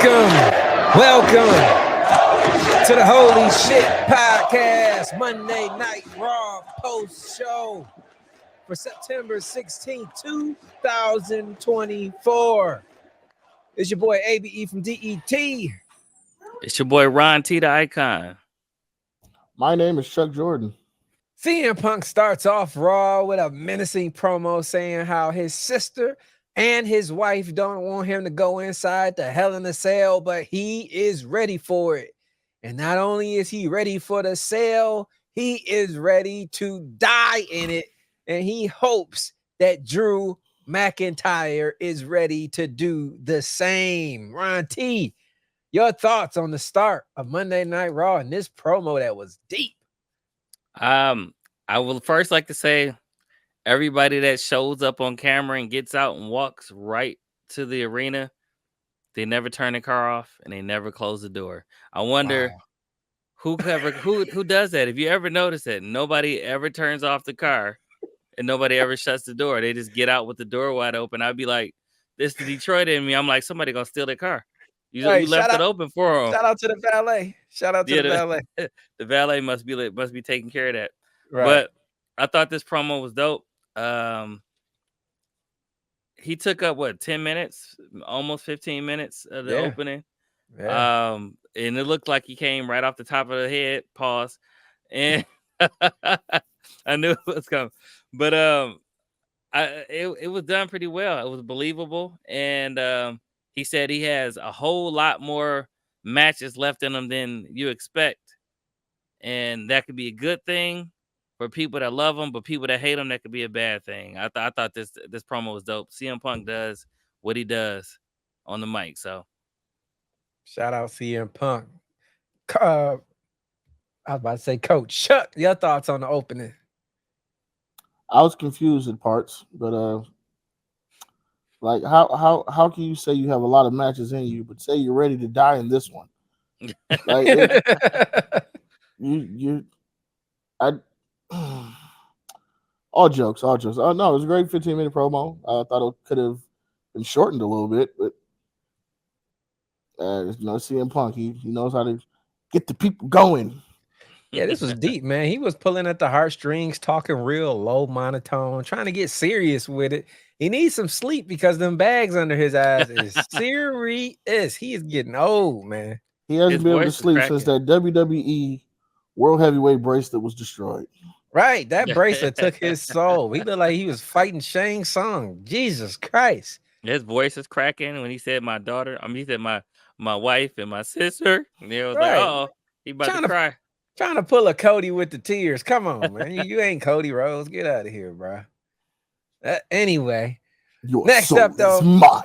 Welcome to the Holy Shhh Podcast, Monday Night Raw post show for September 16th, 2024. It's your boy ABE from DET. It's your boy Ron T, the Icon. My name is Chuck Jordan. CM Punk starts off Raw with a menacing promo saying how his sister and his wife don't want him to go inside the Hell in a Cell, but he is ready for it. And not only is he ready for the cell, he is ready to die in it. And he hopes that Drew McIntyre is ready to do the same. Ron T, your thoughts on the start of Monday Night Raw and this promo that was deep? I will first like to say everybody that shows up on camera and gets out and walks right to the arena, they never turn the car off and they never close the door. I wonder who does that. If you ever notice that nobody ever turns off the car and nobody ever shuts the door, they just get out with the door wide open. I'd be like, this the Detroit in me. I'm like, somebody gonna steal their car. You left it open for them. Shout out to the valet. The valet. The valet must be taking care of that. Right. But I thought this promo was dope. He took up 10 minutes, almost 15 minutes of the opening. Yeah. And it looked like he came right off the top of the head. Pause. And I knew it was coming. But it was done pretty well. It was believable. And he said he has a whole lot more matches left in him than you expect. And that could be a good thing for people that love him, but people that hate him, that could be a bad thing. I thought this promo was dope. CM Punk does what he does on the mic. So shout out CM Punk. I was about to say, Coach Chuck, your thoughts on the opening? I was confused at parts, but like how can you say you have a lot of matches in you, but say you're ready to die in this one? Like all jokes. Oh no, it was a great 15-minute promo. I thought it could have been shortened a little bit, but CM Punk, he knows how to get the people going. Yeah, this was deep, man. He was pulling at the heartstrings, talking real low monotone, trying to get serious with it. He needs some sleep because them bags under his eyes is serious. He is getting old, man. He hasn't been able to sleep since that WWE World Heavyweight bracelet was destroyed. Right, that bracelet took his soul. He looked like he was fighting Shang Tsung. Jesus Christ. His voice is cracking when he said my daughter. I mean, he said my wife and my sister. And it was like, oh, he about to cry. Trying to pull a Cody with the tears. Come on, man. You ain't Cody Rhodes. Get out of here, bro. Anyway, next up, though, mine.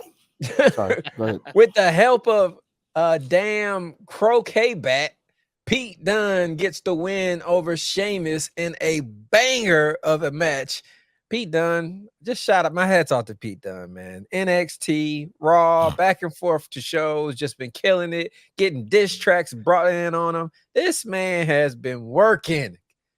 Sorry, go ahead. With the help of a damn croquet bat, Pete Dunne gets the win over Sheamus in a banger of a match. Pete Dunne, just shout out, my hat's off to Pete Dunne, man. NXT, Raw, back and forth to shows, just been killing it, getting diss tracks brought in on him. This man has been working.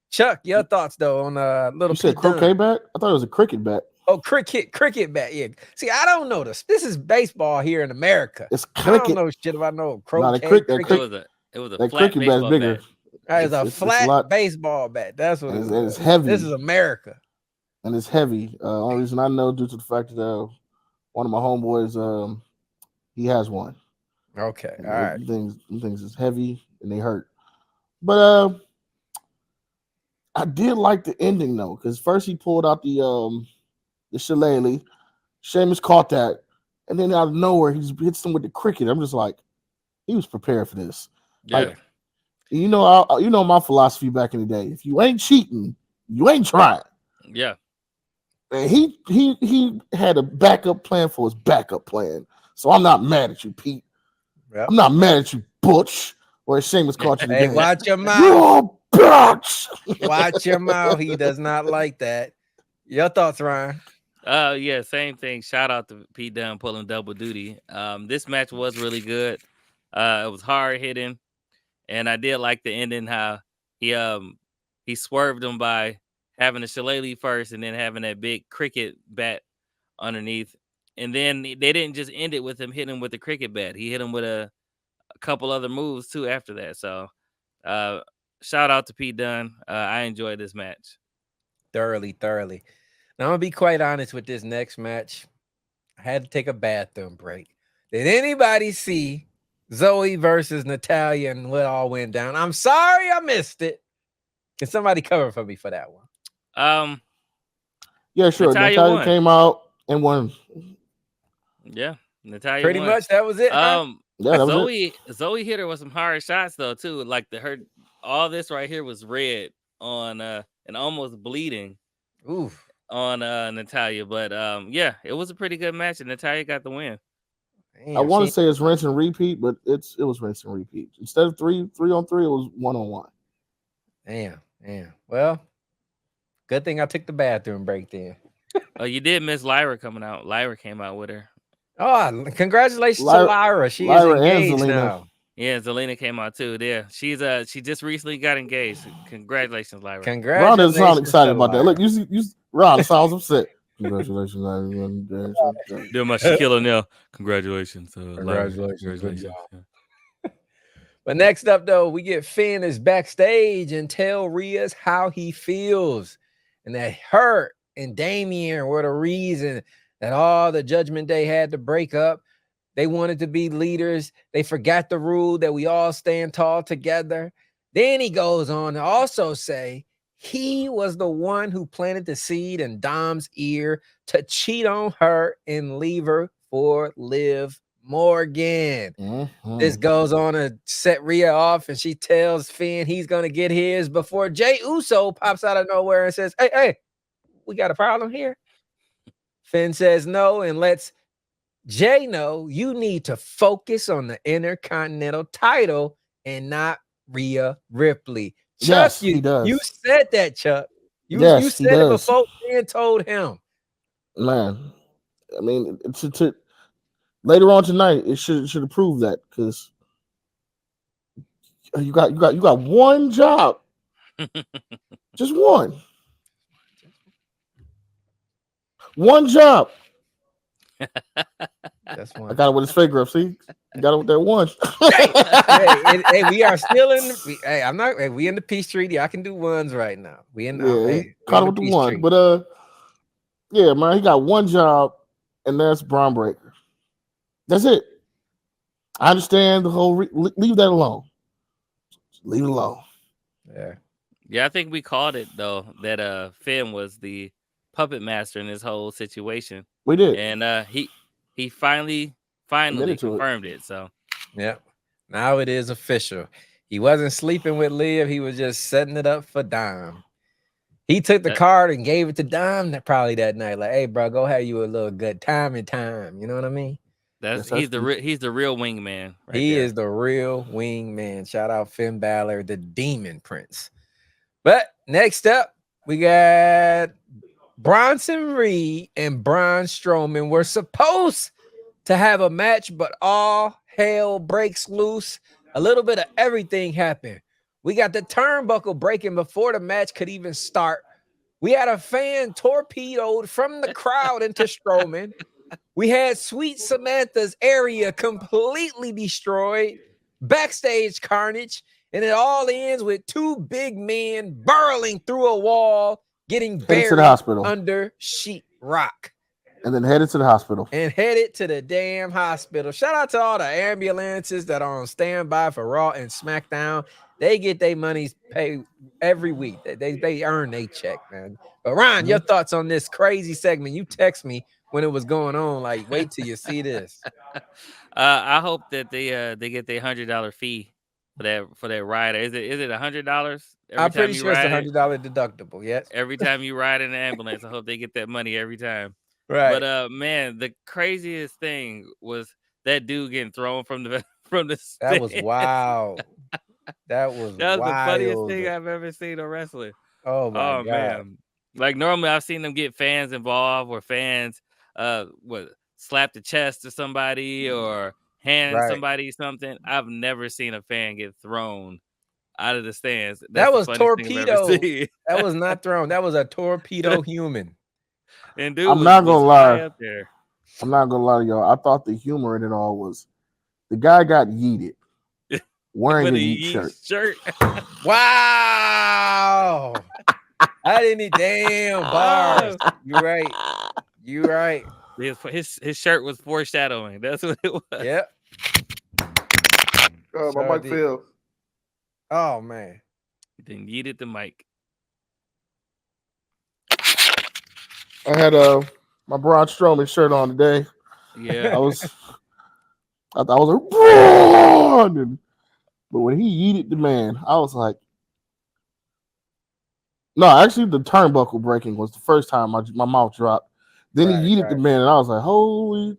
Chuck, your thoughts though on little. You said Pete croquet Dunne. bat? I thought it was a cricket bat. Oh, cricket bat. Yeah. See, I don't know this. This is baseball here in America. It's cricket. I don't know shit about no croquet. It was a that flat cricket bat's bigger. Bat. It's a flat baseball bat. That's what it is. It's heavy. This is America. And it's heavy. Only reason I know due to the fact that one of my homeboys, he has one. Okay, and all right. Things is heavy and they hurt. But I did like the ending though, because first he pulled out the shillelagh. Sheamus caught that, and then out of nowhere he hits him with the cricket. I'm just like, he was prepared for this. Yeah. Like, you know my philosophy back in the day. If you ain't cheating, you ain't trying. Yeah. And he had a backup plan for his backup plan. So I'm not mad at you, Pete. Yep. I'm not mad at you, Butch. Or Sheamus caught you today. Hey, watch your mouth. You're Butch. Watch your mouth. He does not like that. Your thoughts, Ryan? Yeah, same thing. Shout out to Pete Dunne pulling double duty. This match was really good. It was hard hitting, and I did like the ending. How he swerved him by having a shillelagh first, and then having that big cricket bat underneath. and then they didn't just end it with him hitting him with the cricket bat. He hit him with a couple other moves too after that. So, shout out to Pete Dunne. I enjoyed this match thoroughly. Now, I'm gonna be quite honest with this next match. I had to take a bathroom break. Did anybody see Zoe versus Natalia and what all went down? I'm sorry I missed it. Can somebody cover for me for that one? Yeah, sure. Natalia Natalia won. came out and won. Yeah, Natalia Pretty won. much that was it. Huh? Yeah, that was it. Zoe hit her with some hard shots though too. Like all this right here was red on and almost bleeding Oof. on Natalia. But yeah, it was a pretty good match, and Natalia got the win. Damn, I want to say it's rinse and repeat, but it was rinse and repeat. Instead of 3-on-3, it was 1-on-1. Damn. Well, good thing I took the bathroom break then. Oh, you did miss Lyra coming out. Lyra came out with her. Oh, congratulations to Lyra. She is engaged now. Yeah, Zelina came out too. Yeah, she just recently got engaged. Congratulations, Lyra. Congratulations. Ron doesn't sound excited about Lyra. that. Look, you Ron sounds upset. Congratulations, Lyra. They're my Shaquille O'Neal. Congratulations, Lyra. Congratulations. Good job. But next up, though, we get Finn is backstage and tell Rhea how he feels, and that her and Damian were the reason that all the Judgment Day had to break up. They wanted to be leaders. They forgot the rule that we all stand tall together. Then he goes on to also say he was the one who planted the seed in Dom's ear to cheat on her and leave her for Liv Morgan. Mm-hmm. This goes on to set Rhea off, and she tells Finn he's going to get his before Jey Uso pops out of nowhere and says, hey, we got a problem here. Finn says no and lets Jey know you need to focus on the Intercontinental title and not Rhea Ripley. Chuck, Yes, he does. You said that, Chuck. You said it before Finn told him. Man, I mean, to later on tonight, it should have proved that, because you got one job, just one job. That's one. I got it with his finger up. See, I got it with that one. hey, we are still in. I'm not. Hey, we in the peace treaty. I can do ones right now. We in. Caught it with the one, treaty. But yeah, man, he got one job, and that's Braun Breaker. That's it. I understand the whole. Leave that alone. Leave it alone. Yeah, I think we called it though that Finn was the puppet master in this whole situation. We did, and he finally confirmed it. So yeah, now it is official. He wasn't sleeping with Liv. He was just setting it up for Dom. He took the card and gave it to Dom probably that night. Like, hey, bro, go have you a little good time in time. You know what I mean? He's the real wingman. He is the real wingman. Shout out Finn Balor, the Demon Prince. But next up, we got Bronson Reed and Braun Strowman were supposed to have a match, but all hell breaks loose. A little bit of everything happened. We got the turnbuckle breaking before the match could even start. We had a fan torpedoed from the crowd into Strowman. We had Sweet Samantha's area completely destroyed. Backstage carnage. And it all ends with two big men burrowing through a wall, getting buried to the hospital under sheetrock. And then headed to the hospital. And headed to the damn hospital. Shout out to all the ambulances that are on standby for Raw and SmackDown. They get their money paid every week. They earn their check, man. But Ron, your thoughts on this crazy segment? You text me when it was going on. Like, wait till you see this. I hope that they get their $100 fee for that ride. Is it $100? I'm pretty sure it's $100 deductible. Yes. Every time you ride in an ambulance, I hope they get that money every time. Right. But man, the craziest thing was that dude getting thrown from the stage. That was wild. That was the funniest thing I've ever seen on wrestling. Oh my God. Man. Like normally I've seen them get fans involved or fans slap the chest of somebody or hand somebody something. I've never seen a fan get thrown out of the stands. That was torpedo. That was not thrown. That was a torpedo human. And dude, I'm not gonna lie. Up there. I'm not gonna lie to y'all. I thought the humor in it all was the guy got yeeted wearing But a he yeet shirt. shirt. Wow. I didn't need damn bars. You're right. You're right. His shirt was foreshadowing. That's what it was. Yep. My Sure mic did. failed. Oh man. Then yeeted the mic. I had my Braun Strowman shirt on today. I Yeah. was I thought I was like Braun, but when he yeeted the man, I was like, no, actually the turnbuckle breaking was the first time my mouth dropped. Then Right, he yeeted the man, and I was like, holy.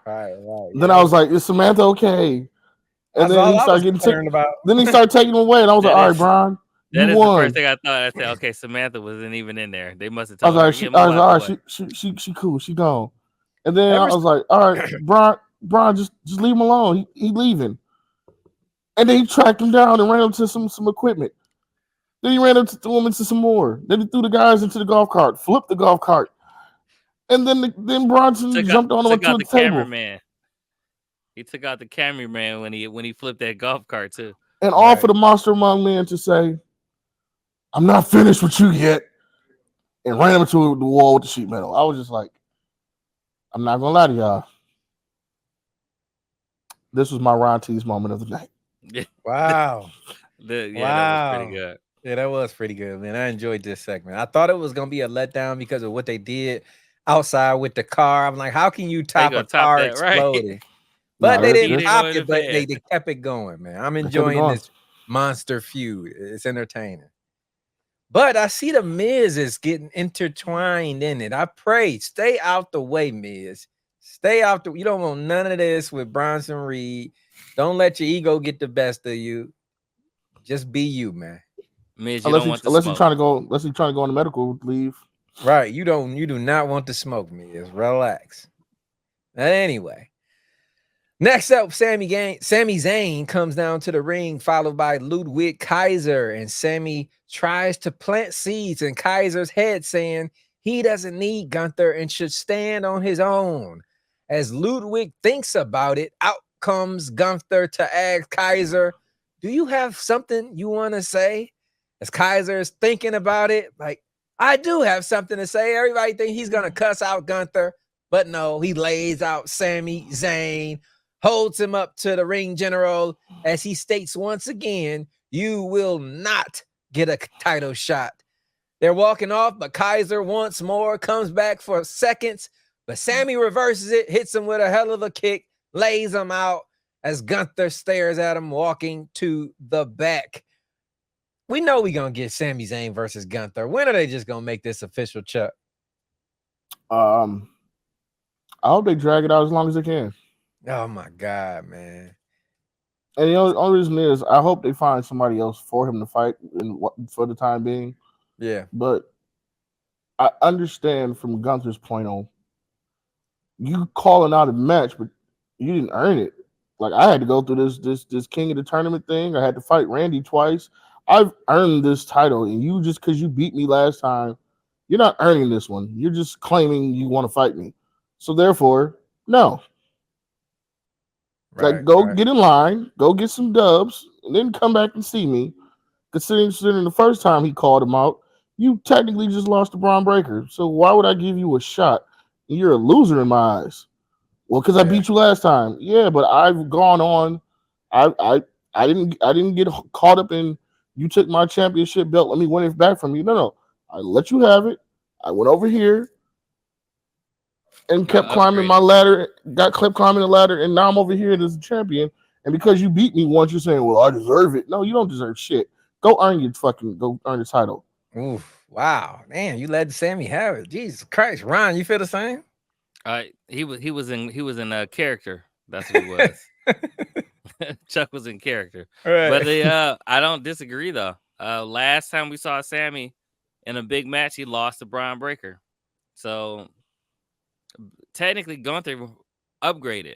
right. Then I was like, is Samantha okay? And That's then all he I was started getting concerned about. then he started taking him away, and I was like, That all right, is Brian, you that is the won. first thing I thought. I said, okay, Samantha wasn't even in there. They must have I was told her, like, get move all out the right, way. she cool, she gone. And then I Ever was like, all right, Brian, just leave him alone. He leaving. And then he tracked him down and ran him to some equipment. Then he ran up to the woman to some more. Then he threw the guys into the golf cart, flipped the golf cart, and then Bronson jumped on him Took to out the the table. cameraman. He took out the cameraman when he flipped that golf cart too. And all for the Monster Among Men to say, I'm not finished with you yet, and ran him into the wall with the sheet metal. I was just like, I'm not gonna lie to y'all. This was my Ron T's moment of the night. Wow. That was pretty Wow. good. Yeah, that was pretty good, man. I enjoyed this segment. I thought it was gonna be a letdown because of what they did outside with the car. I'm like, how can you top gonna a top car that, right? exploding? But Nah, they this, didn't this, Cheating top on the it, but they fans. kept it going, man. I'm kept it enjoying going. this monster feud. It's entertaining. But I see the Miz is getting intertwined in it. I pray, stay out the way, Miz. Stay out the. You don't want none of this with Bronson Reed. Don't let your ego get the best of you. Just be you, man. Miz, you don't want the Unless he's smoke. trying to go on the medical leave. Right. You do not want to smoke, Miz. Relax. Anyway. Next up, Sami Zayn comes down to the ring, followed by Ludwig Kaiser, and Sami tries to plant seeds in Kaiser's head, saying he doesn't need Gunther and should stand on his own. As Ludwig thinks about it, out comes Gunther to ask Kaiser, do you have something you want to say? As Kaiser is thinking about it, like, I do have something to say. Everybody think he's going to cuss out Gunther, but no, he lays out Sami Zayn, holds him up to the ring general as he states once again, you will not get a title shot. They're walking off, but Kaiser once more comes back for seconds, but Sami reverses it, hits him with a hell of a kick, lays him out as Gunther stares at him walking to the back. We know we're going to get Sami Zayn versus Gunther. When are they just going to make this official, Chuck? I hope they drag it out as long as they can. Oh, my God, man. And the only reason is I hope they find somebody else for him to fight for the time being. Yeah. But I understand from Gunther's point on, you calling out a match, but you didn't earn it. Like I had to go through this King of the Tournament thing. I had to fight Randy twice. I've earned this title, and you just because you beat me last time, you're not earning this one. You're just claiming you want to fight me. So therefore, no. Like go get in line, go get some dubs, and then come back and see me. Considering the first time he called him out, you technically just lost to Braun Breaker. So why would I give you a shot? You're a loser in my eyes. Well, because I beat you last time. Yeah, but I've gone on. I didn't get caught up in you took my championship belt. Let me win it back from you. No. I let you have it. I went over here and kept climbing my ladder, kept climbing the ladder, and now I'm over here as a champion. And because you beat me once, you're saying, well, I deserve it. No, you don't deserve shit. Go earn the title. Oof. Wow. Man, you let Sami have it. Jesus Christ. Ron, you feel the same? He was in character. That's what he was. Chuck was in character. Right. But I don't disagree though. Last time we saw Sami in a big match, he lost to Braun Breaker. So technically Gunther upgraded.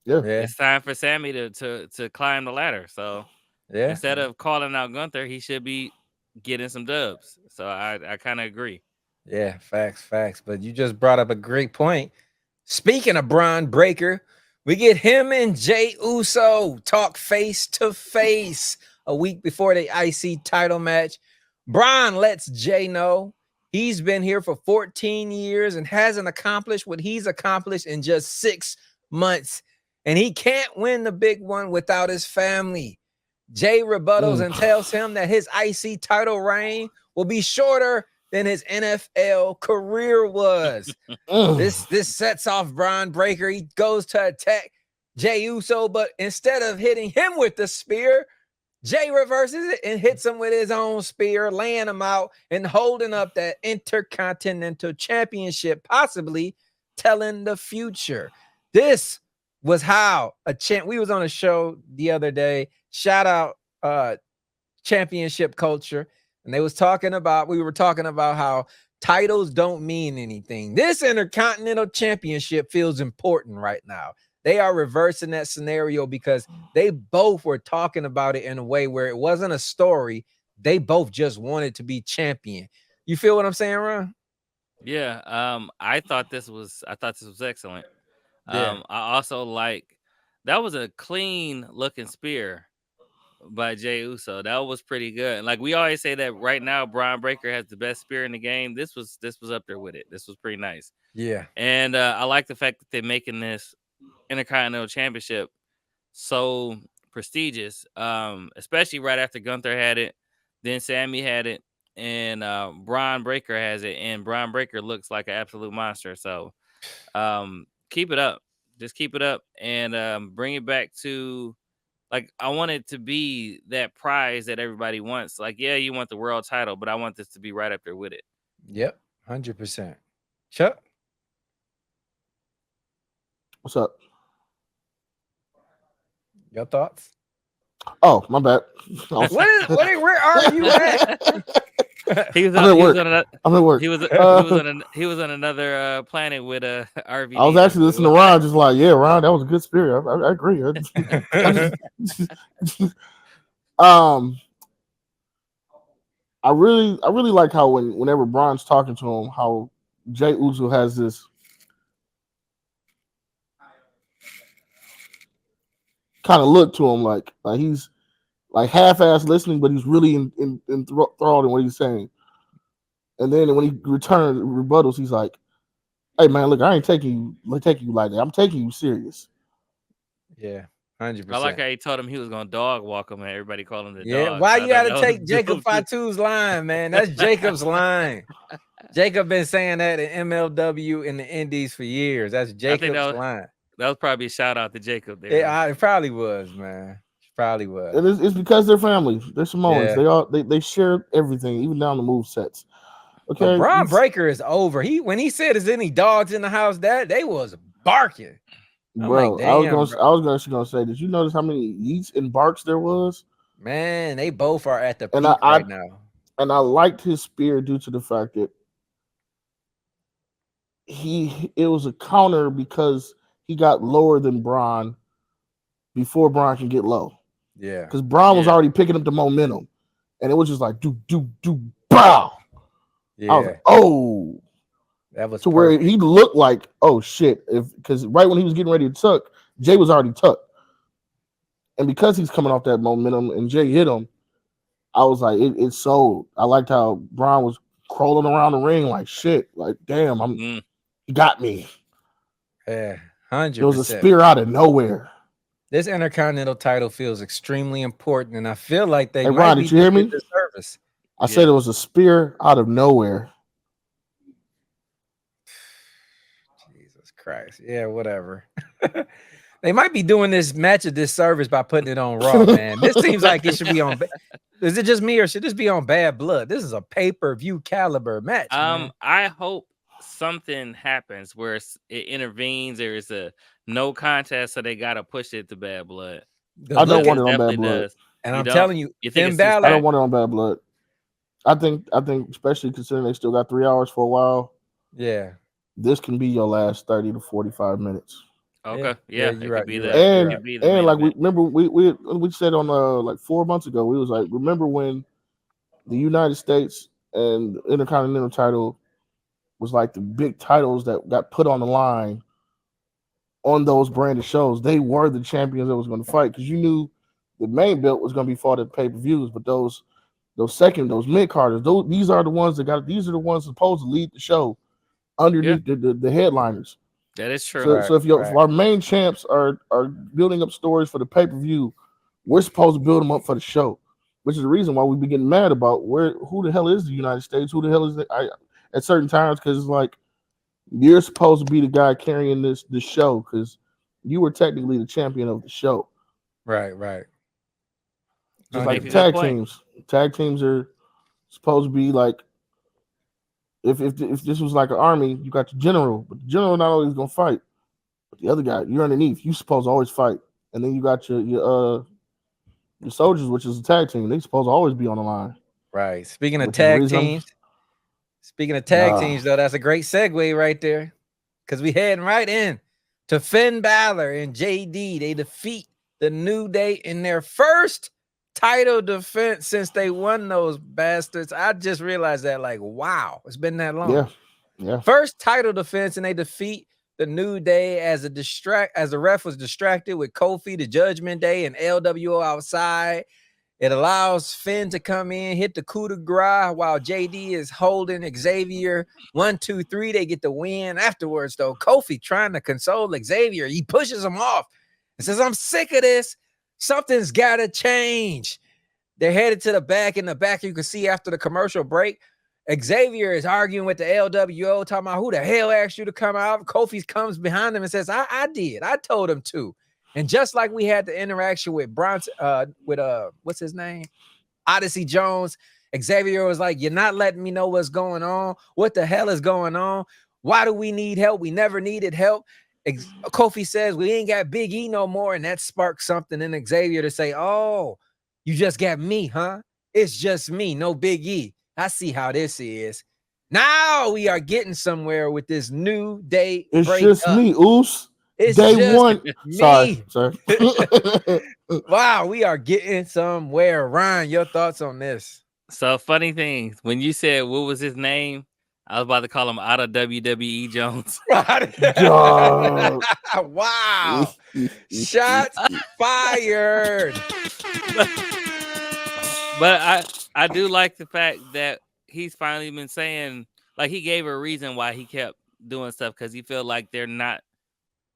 Yeah. It's time for Sami to climb the ladder. So instead of calling out Gunther, he should be getting some dubs. So I kind of agree. Yeah, facts. But you just brought up a great point. Speaking of Braun Breaker, we get him and Jay Uso talk face to face a week before the IC title match. Braun lets Jay know he's been here for 14 years and hasn't accomplished what he's accomplished in just 6 months. And he can't win the big one without his family. Jay rebuttals and tells him that his IC title reign will be shorter than his NFL career was. This sets off Braun Breaker. He goes to attack Jay Uso, but instead of hitting him with the spear, Jay reverses it and hits him with his own spear, laying him out and holding up that Intercontinental Championship, possibly telling the future. This was how we was on a show the other day. Shout out championship culture. And we were talking about how titles don't mean anything. This Intercontinental Championship feels important right now. They are reversing that scenario because they both were talking about it in a way where it wasn't a story. They both just wanted to be champion. You feel what I'm saying, Ron? Yeah. I thought this was excellent. Yeah. I also that was a clean looking spear by Jay Uso. That was pretty good. Like we always say that right now, Braun Breaker has the best spear in the game. This was up there with it. This was pretty nice. Yeah. And I like the fact that they're making this Intercontinental Championship so prestigious. Especially right after Gunther had it, then Sammy had it, and Braun Breaker has it, and Braun Breaker looks like an absolute monster. So keep it up. Just keep it up and bring it back to like I want it to be that prize that everybody wants. Like, yeah, you want the world title, but I want this to be right up there with it. Yep. 100%. Chuck, What's up? your thoughts? Oh, my bad. Where are you at? He was I'm at work. I'm at work. He was on another planet with a RVD. I was actually listening to Ron, just like, yeah, Ron, that was a good spirit. I agree. I really like how whenever Braun's talking to him, how Jay Uso has this kind of look to him, like he's like half-ass listening, but he's really enthralled in what he's saying. And then when he returns rebuttals, he's like, "Hey man, look, I ain't taking you like that. I'm taking you serious." Yeah, 100%. I like how he told him he was gonna dog walk him, and everybody called him the dog. Yeah, why you gotta take Jacob Fatu's line, man? That's Jacob's line. Jacob been saying that in MLW in the Indies for years. That's Jacob's line. That was probably a shout out to Jacob there. Yeah, it probably was, man. Probably was. And it's because they're family. They're Samoans. Yeah. They share everything, even down the move sets. Okay. But Braun Breaker is over. When he said there's any dogs in the house, that they was barking. Bro, I was gonna say, did you notice how many yeets and barks there was? Man, they both are at the peak right now. And I liked his spear due to the fact that it was a counter because he got lower than Braun before Braun can get low. Yeah. Because Braun was already picking up the momentum. And it was just like do bow. Yeah. I was like, oh. That was to perfect. Where he looked like, oh shit. Because right when he was getting ready to tuck, Jay was already tucked. And because he's coming off that momentum and Jay hit him, I was like, it's sold. I liked how Braun was crawling around the ring like shit. Like, damn, he got me. Yeah, 100%. It was a spear out of nowhere. This Intercontinental title feels extremely important, and I feel like they might Ron, be did you hear me? Service. I said it was a spear out of nowhere. Jesus Christ. Yeah, whatever. They might be doing this match a disservice by putting it on Raw, man. This seems like it should be on. Is it just me or should this be on Bad Blood? This is a pay-per-view caliber match. Man. I hope something happens where it intervenes. There is a no contest, so they gotta push it to Bad Blood. I don't want it on Bad Blood. And I'm telling you, Finn Balor, I don't want it on Bad Blood. I think, especially considering they still got 3 hours for a while. Yeah, this can be your last 30 to 45 minutes. Okay, yeah, you're right. And like we said on like 4 months ago, we was like, remember when the United States and the Intercontinental title was like the big titles that got put on the line on those branded shows. They were the champions that was going to fight because you knew the main belt was going to be fought at pay-per-views, but those mid-carders, these are the ones supposed to lead the show underneath the headliners. That is true. So if our main champs are building up stories for the pay-per-view, we're supposed to build them up for the show, which is the reason why we be getting mad about who the hell is the United States, who the hell is at certain times, because it's like you're supposed to be the guy carrying this show because you were technically the champion of the show. Right. Just like tag teams. Tag teams are supposed to be like, if this was like an army, you got the general, but the general not always gonna fight. But the other guy, you're underneath, you supposed to always fight. And then you got your soldiers, which is a tag team. They supposed to always be on the line. Right. Speaking of tag teams, though, that's a great segue right there. Because we heading right in to Finn Balor and JD. They defeat the New Day in their first title defense since they won those bastards. I just realized that, like, wow, it's been that long. Yeah. First title defense, and they defeat the New Day as the ref was distracted with Kofi, the Judgment Day, and LWO outside. It allows Finn to come in, hit the coup de grace while JD is holding Xavier. 1, 2, 3. They get the win. Afterwards, though, Kofi trying to console Xavier. He pushes him off and says, "I'm sick of this. Something's got to change." They're headed to the back. In the back, you can see after the commercial break, Xavier is arguing with the LWO, talking about who the hell asked you to come out. Kofi comes behind him and says, I did. I told him to. And just like we had the interaction with Bronson, what's his name? Odyssey Jones, Xavier was like, "You're not letting me know what's going on. What the hell is going on? Why do we need help? We never needed help." Kofi says, "We ain't got Big E no more." And that sparked something in Xavier to say, "Oh, you just got me, huh? It's just me, no Big E. I see how this is." Now we are getting somewhere with this New Day. It's just me, Oos. It's day just one. Me. Sorry. Wow, we are getting somewhere. Ryan, your thoughts on this? So funny thing, when you said what was his name, I was about to call him out of WWE Jones. Wow. Shots fired. But I do like the fact that he's finally been saying, like, he gave a reason why he kept doing stuff, because he felt like they're not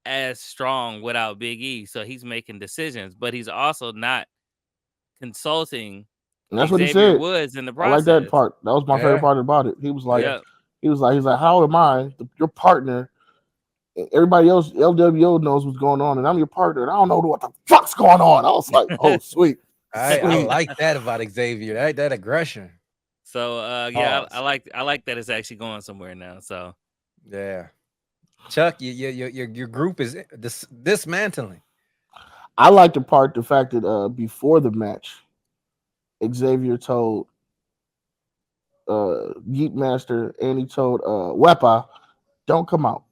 as strong without Big E. So he's making decisions, but he's also not consulting. And that's what he said. Woods in the process. I like that part. That was my favorite part about it. He was like, he's like, how am I your partner? Everybody else, LWO knows what's going on, and I'm your partner, and I don't know what the fuck's going on. I was like, oh, sweet. I like that about Xavier. That aggression. So I like that it's actually going somewhere now. So yeah, Chuck, your group is dismantling. I like the fact that before the match, Xavier told Yeet Master and he told Wepa, "Don't come out."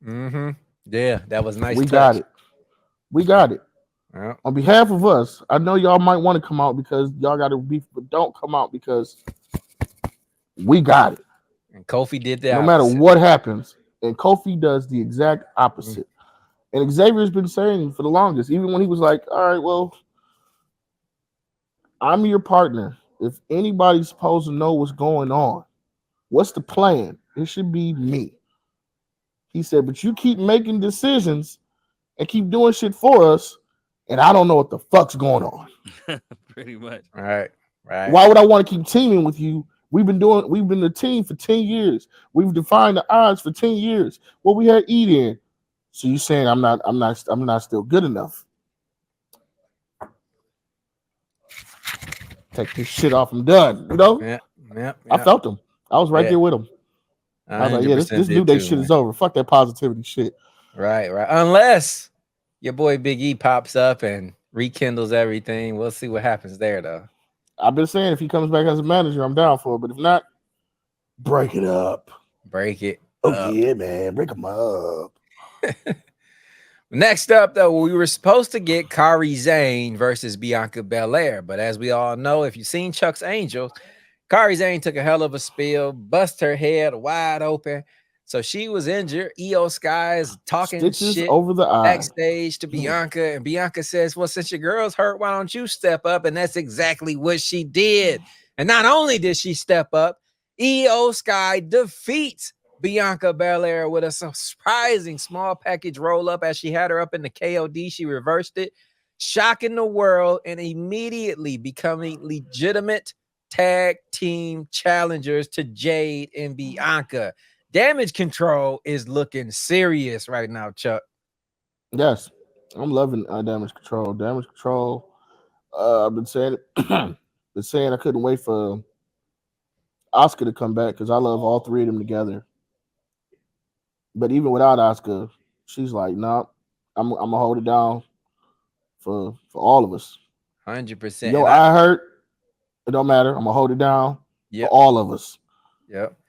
Mm-hmm. Yeah, that was nice. We got it. Yeah. On behalf of us, I know y'all might want to come out because y'all got to beef, but don't come out because we got it. And Kofi did that. No matter what happens, and Kofi does the exact opposite. Mm-hmm. And Xavier's been saying for the longest, even when he was like, "All right, well, I'm your partner. If anybody's supposed to know what's going on, what's the plan? It should be me." He said, "But you keep making decisions and keep doing shit for us, and I don't know what the fuck's going on." Pretty much. Right. Why would I want to keep teaming with you? We've been a team for 10 years. We've defined the odds for 10 years. Well, we had Eat in. So you saying I'm not still good enough? Take this shit off. I'm done. You know? Yeah. I felt him. I was right there with him. I was like, yeah, this New Day shit is over. Fuck that positivity shit. Right. Unless your boy Big E pops up and rekindles everything. We'll see what happens there, though. I've been saying if he comes back as a manager, I'm down for it. But if not, break it up. Break it. Yeah, man. Break them up. Next up, though, we were supposed to get Kairi Sane versus Bianca Belair. But as we all know, if you've seen Chuck's Angels, Kairi Sane took a hell of a spill, bust her head wide open. So she was injured. Io Sky is talking Stitches shit over the eye. backstage to Bianca, and Bianca says, "Well, since your girl's hurt, why don't you step up?" And that's exactly what she did. And not only did she step up, Io Sky defeats Bianca Belair with a surprising small package roll up as she had her up in the KOD. She reversed it, shocking the world and immediately becoming legitimate tag team challengers to Jade and Bianca. Damage Control is looking serious right now, Chuck. Yes, I'm loving Damage Control. Damage Control. I've been saying I couldn't wait for Oscar to come back because I love all three of them together. But even without Oscar, she's like, nah, I'm gonna hold it down for all of us. 100%. Yo, I hurt. It don't matter. I'm gonna hold it down for all of us. Yep.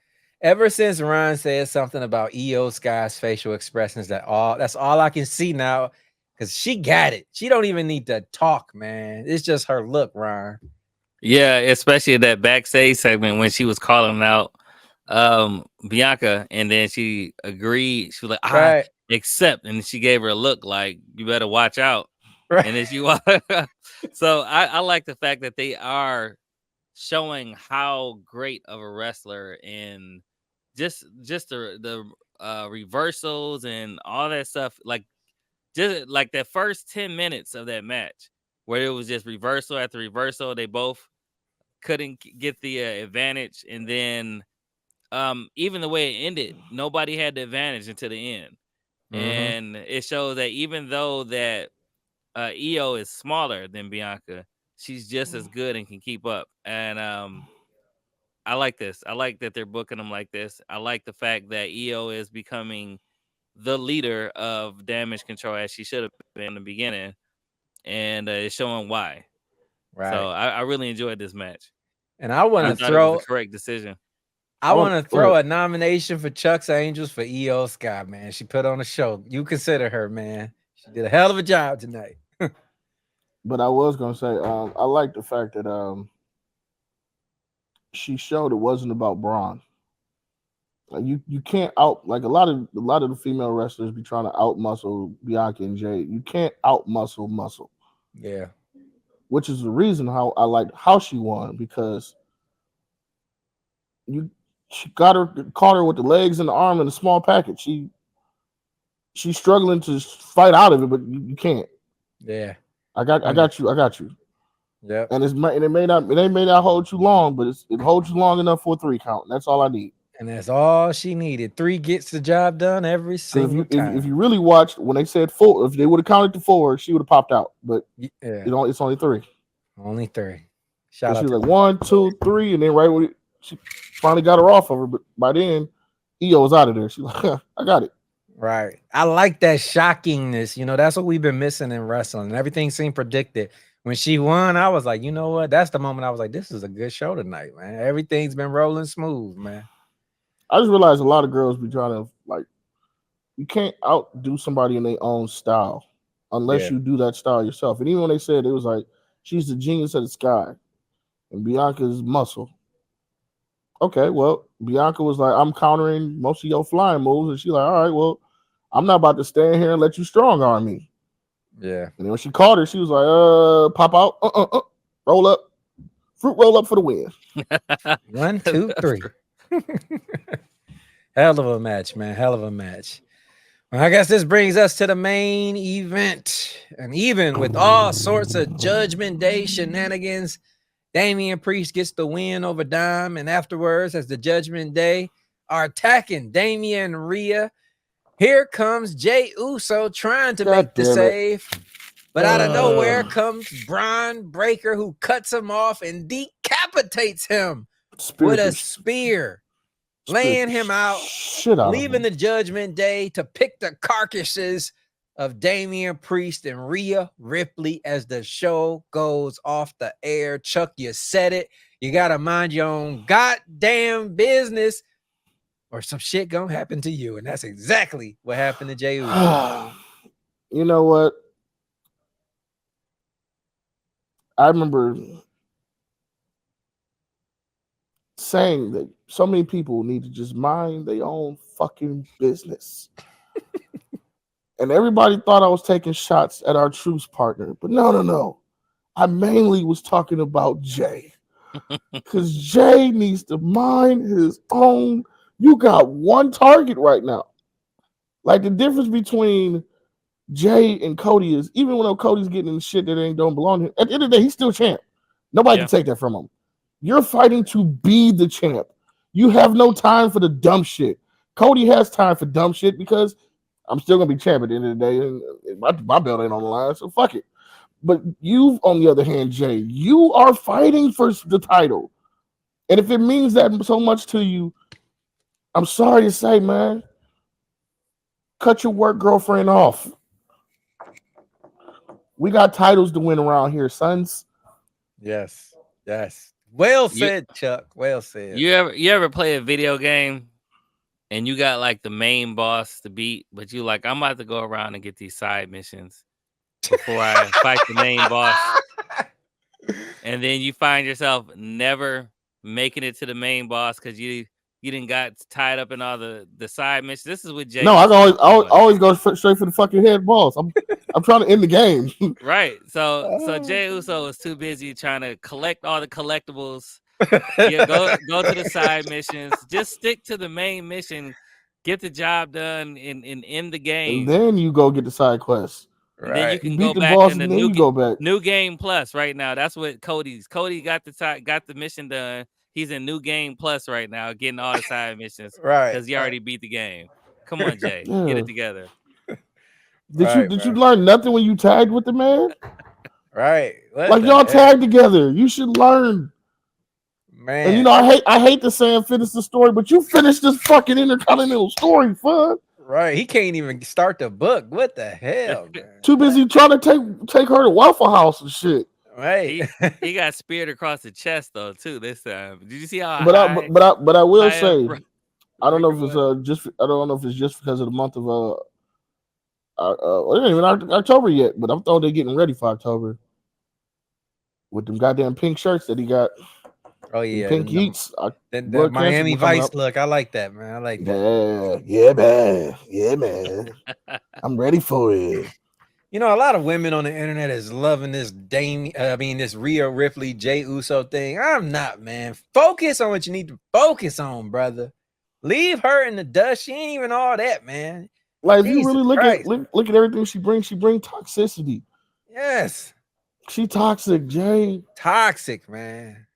Ever since Ron said something about Io Sky's facial expressions, that's all I can see now, because she got it. She don't even need to talk, man. It's just her look, Ron. Yeah, especially that backstage segment when she was calling out Bianca, and then she agreed. She was like, Right. accept, and she gave her a look like, you better watch out. Right. And then she so I like the fact that they are showing how great of a wrestler, and just the reversals and all that stuff, like just like that first 10 minutes of that match where it was just reversal after reversal. They both couldn't get the advantage, and then even the way it ended, nobody had the advantage until the end. And it shows that even though that Io is smaller than Bianca, she's just as good and can keep up. And I like this. I like that they're booking them like this. I like the fact that Io is becoming the leader of Damage Control, as she should have been in the beginning, and it's showing why. Right. So I really enjoyed this match, and I want to thought it was the correct decision. I want to throw a nomination for Chuck's Angels for Io Sky, man. She put on a show. You consider her, man. She did a hell of a job tonight. But I was gonna say, I like the fact that she showed it wasn't about brawn. Like you can't out, like a lot of the female wrestlers be trying to out muscle Bianca and Jade. You can't out muscle. Yeah. Which is the reason how I liked how she won, because she caught her with the legs and the arm in a small package. She's struggling to fight out of it, but you can't. Yeah. I got you. Yeah. And it may not hold you long, but it holds you long enough for a 3 count. That's all I need. And that's all she needed. 3 gets the job done every single time. If you really watched when they said 4, if they would have counted to 4, she would have popped out. But it's only 3. Only 3. Shout out. She was like 1, 2, 3, and then right when she finally got her off of her, but by then Io was out of there. She's like, I got it. Right. I like that shockingness. That's what we've been missing in wrestling. Everything seemed predicted. When she won, I was like, you know what? That's the moment I was like, this is a good show tonight, man. Everything's been rolling smooth, man. I just realized a lot of girls be trying to, like, you can't outdo somebody in their own style unless you do that style yourself. And even when they said, it was like, she's the genius of the sky and Bianca's muscle. Okay, well, Bianca was like, I'm countering most of your flying moves. And she's like, all right, well, I'm not about to stand here and let you strong arm me. Yeah. And then when she caught her, she was like, pop out, roll up, fruit roll up for the win. 1, 2, 3. Hell of a match, man. Hell of a match. Well, I guess this brings us to the main event. And even with all sorts of Judgment Day shenanigans, Damian Priest gets the win over Dom. And afterwards, as the Judgment Day are attacking Damian and Rhea, here comes Jey Uso trying to make the save. But out of nowhere comes Braun Breaker, who cuts him off and decapitates him with a spear, laying him out, leaving the Judgment Day to pick the carcasses of Damian Priest and Rhea Ripley as the show goes off the air. Chuck, you said it. You got to mind your own goddamn business, or some shit gonna happen to you. And that's exactly what happened to Jey Uso. You know what? I remember saying that so many people need to just mind their own fucking business. And everybody thought I was taking shots at our truce partner, but no. I mainly was talking about Jay. Because Jay needs to mind his own. You got one target right now. Like the difference between Jay and Cody is even when Cody's getting shit that ain't don't belong to him, at the end of the day, he's still champ. Nobody can take that from him. You're fighting to be the champ. You have no time for the dumb shit. Cody has time for dumb shit because I'm still gonna be champ at the end of the day, and my belt ain't on the line, so fuck it. But you, on the other hand, Jay, you are fighting for the title, and if it means that so much to you, I'm sorry to say, man, cut your work girlfriend off. We got titles to win around here, sons. Yes. Well said, Chuck. Well said. You ever play a video game and you got like the main boss to beat, but you like, I'm about to go around and get these side missions before I fight the main boss. And then you find yourself never making it to the main boss because you didn't got tied up in all the side missions. This is what Jay. No, I always go straight for the fucking head boss. I'm trying to end the game. Right. So Jay Uso is too busy trying to collect all the collectibles. Yeah, go to the side missions. Just stick to the main mission. Get the job done and end the game. And then you go get the side quests. Right. Then you can go back boss, in the new game plus right now. That's what Cody got the mission done. He's in new game plus right now, getting all the side missions. Right. Because he already beat the game. Come on, Jay. Get it together. Did you learn nothing when you tagged with the man? Right. Like y'all tagged together. You should learn. Man. And you know, I hate the saying finish the story, but you finished this fucking intercontinental story, fun. Right. He can't even start the book. What the hell, man? Too busy trying to take her to Waffle House and shit. Right. He got speared across the chest though too this time. Did you see how? But I will say, I don't know if it's just because of the month of it ain't even October yet, but I'm throwing they're getting ready for October with them goddamn pink shirts that he got. Oh yeah, pink heats. The Miami Vice look. I like that, man. I like that. Yeah, man. I'm ready for it. You know, a lot of women on the internet is loving this this Rhea Ripley, Jay Uso thing. I'm not, man. Focus on what you need to focus on, brother. Leave her in the dust. She ain't even all that, man. Like, if you really look at everything she brings toxicity. Yes. She toxic, Jay. Toxic, man.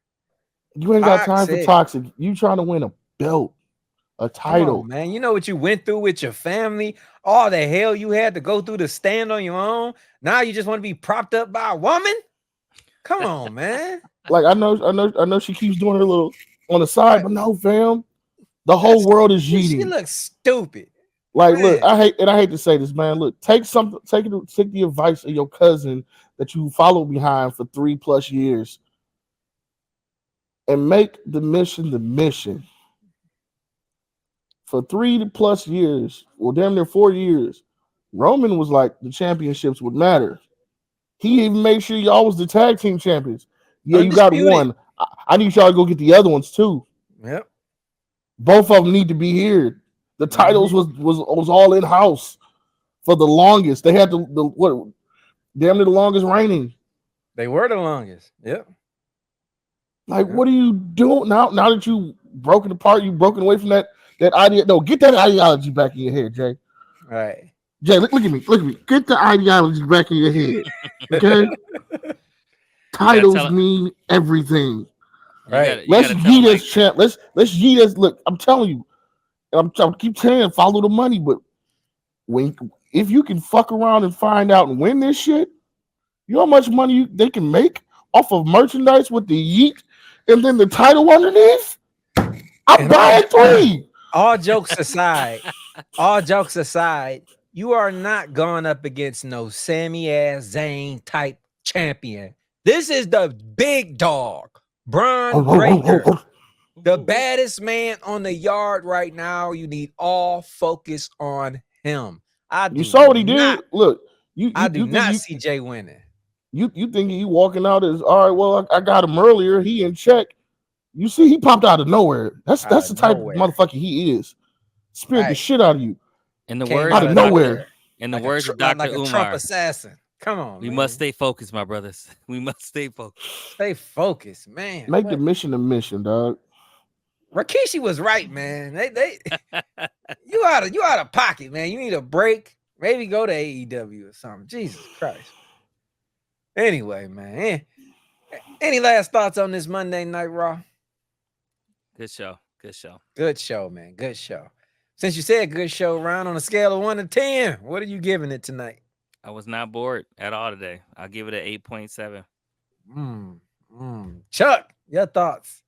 You ain't got time for toxic. You trying to win a belt, a title. On, man. You know what you went through with your family? All the hell you had to go through to stand on your own. Now you just want to be propped up by a woman? Come on, man. Like, I know she keeps doing her little on the side, but no, fam. The whole world is yeeting. She looks stupid. Like, man. Look, I hate to say this, man. Look, take the advice of your cousin that you followed behind for 3+ years and make the mission. For 3+ years, well, damn near 4 years, Roman was like the championships would matter. He even made sure y'all was the tag team champions. Yeah, undisputed. You got one. I need y'all to go get the other ones too. Yep. Both of them need to be here. The titles was all in house for the longest. They had damn near the longest reigning. They were the longest. Yep. Like, what are you doing now? Now that you broken apart, you broken away from that idea. No, get that ideology back in your head, Jay. All right. Jay, look at me. Get the ideology back in your head. Okay? Titles mean everything. Right. Let's yeet as champ. Let's yeet as look. I'm telling you, and I'm keep saying follow the money, but if you can fuck around and find out and win this shit, you know how much money they can make off of merchandise with the yeet and then the title underneath? I'm buying 3. All jokes aside, you are not going up against no Sami Zayn type champion. This is the big dog, Braun Breaker, the baddest man on the yard right now. You need all focus on him. You saw what he did. Look, I do not see Jay winning. You think he walking out as all right? Well, I got him earlier. He in check. You see, he popped out of nowhere. That's Out the of type nowhere. of motherfucker he is. Scared the Right. shit out of you. In the Came words out of of Dr. nowhere. In the Like words of Dr. like a Trump Umar, assassin. Come on, we man. must stay focused, my brothers. We must stay focused. Stay focused, man. Make the mission a mission, dog. Rikishi was right, man. They you out of pocket, man. You need a break. Maybe go to AEW or something. Jesus Christ. Anyway, man. Any last thoughts on this Monday Night Raw? Good show. Good show. Good show, man. Good show. Since you said good show, Ron, on a scale of 1 to 10, what are you giving it tonight? I was not bored at all today. I'll give it an 8.7. Chuck, your thoughts?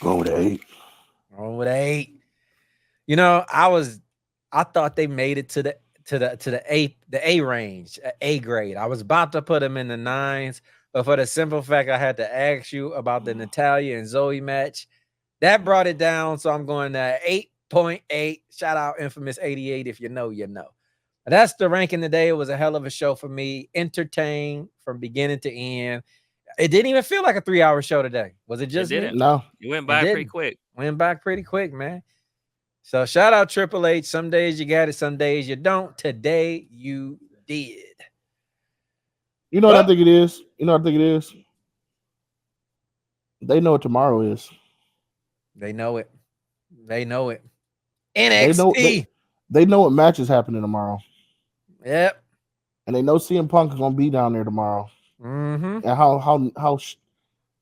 Go with 8. Going with 8. You know, I thought they made it to the A range, A grade. I was about to put them in the 9s, but for the simple fact I had to ask you about the Natalya and Zoe match, that brought it down. So I'm going to 8.8. Shout out Infamous 88. If you know, you know. That's the ranking today. It was a hell of a show for me. Entertained from beginning to end. It didn't even feel like a 3-hour show today. Was it just didn't. me? No. You went by pretty quick. Went by pretty quick, man. So shout out Triple H. Some days you got it, some days you don't. Today you did. You know what I think it is? You know what I think it is? They know what tomorrow is. They know it. They know it. NXT. They know what match is happening tomorrow. Yep. And they know CM Punk is gonna be down there tomorrow. Mm-hmm. And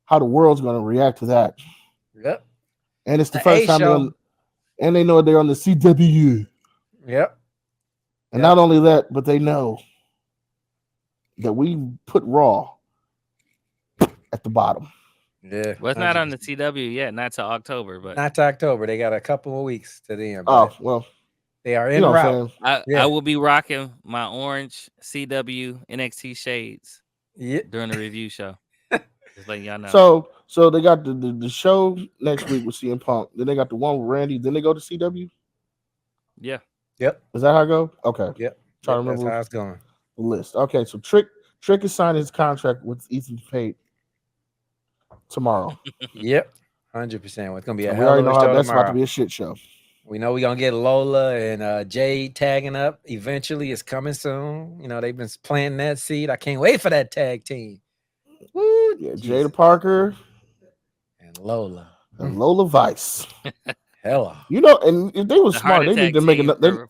how the world's gonna react to that. Yep. And it's the first time and they know they're on the CW. Yep. And not only that, but they know that we put Raw at the bottom. Yeah. Well, it's not on the CW yet, not till October, but not to October. They got a couple of weeks to the end. Oh, well. They are in route. I will be rocking my orange CW NXT shades during the review show. Just letting y'all know. So they got the show next week with CM Punk. Then they got the one with Randy. Then they go to CW. Yeah. Yep. Is that how it go? Okay. Yep. Trying to remember that's how it's going. The list. Okay. So Trick is signing his contract with Ethan Pate tomorrow. Yep. 100%. It's gonna be a we hell already of a know show how that's tomorrow. about to be a shit show. We know we're gonna get Lola and Jade tagging up eventually. It's coming soon. You know, they've been planting that seed. I can't wait for that tag team. Woo, yeah, Jada Parker and Lola. And Lola Vice. Hella. You know, and if they were smart, they need to make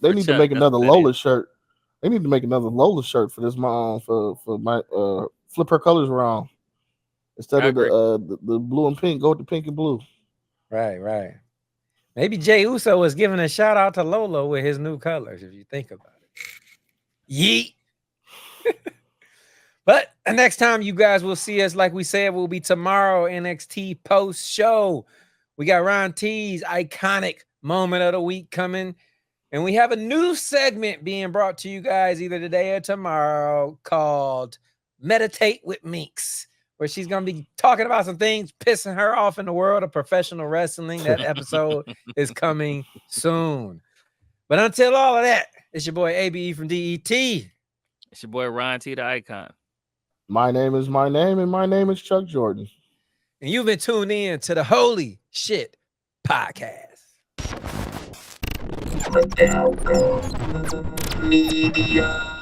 they need to make another Lola shirt. They need to make another Lola shirt for this for my flip her colors around. Instead of the blue and pink, go with the pink and blue. Right. Maybe Jey Uso was giving a shout out to Lola with his new colors, if you think about it. Yeet. But the next time you guys will see us, like we said, will be tomorrow NXT post show. We got Ron T's iconic moment of the week coming. And we have a new segment being brought to you guys either today or tomorrow called Meditate with Minx, where she's going to be talking about some things pissing her off in the world of professional wrestling. That episode is coming soon. But until all of that, it's your boy ABE from DET. It's your boy Ron T, the icon. My name is my name, and my name is Chuck Jordan. And you've been tuned in to the Holy Shhh Podcast. Media.